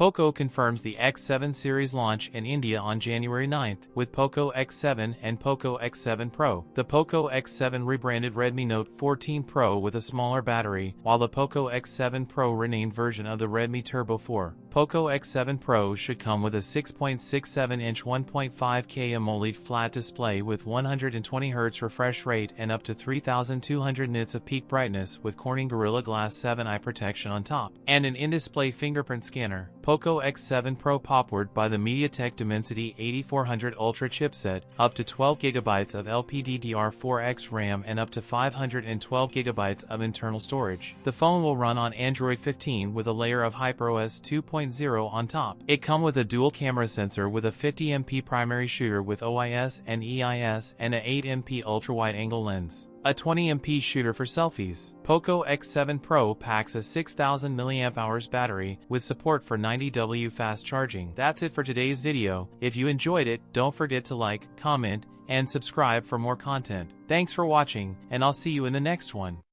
Poco confirms the X7 series launch in India on January 9th, with Poco X7 and Poco X7 Pro. The Poco X7 rebranded Redmi Note 14 Pro with a smaller battery, while the Poco X7 Pro renamed version of the Redmi Turbo 4. Poco X7 Pro should come with a 6.67-inch 1.5K AMOLED flat display with 120Hz refresh rate and up to 3200 nits of peak brightness with Corning Gorilla Glass 7 eye protection on top, and an in-display fingerprint scanner. Poco X7 Pro powered by the MediaTek Dimensity 8400 Ultra chipset, up to 12GB of LPDDR4X RAM and up to 512GB of internal storage. The phone will run on Android 15 with a layer of HyperOS 2.0 on top. It comes with a dual camera sensor with a 50MP primary shooter with OIS and EIS and a 8MP ultra-wide-angle lens. A 20MP shooter for selfies. Poco X7 Pro packs a 6000 mAh battery with support for 90W fast charging. That's it for today's video. If you enjoyed it, don't forget to like, comment, and subscribe for more content. Thanks for watching, and I'll see you in the next one.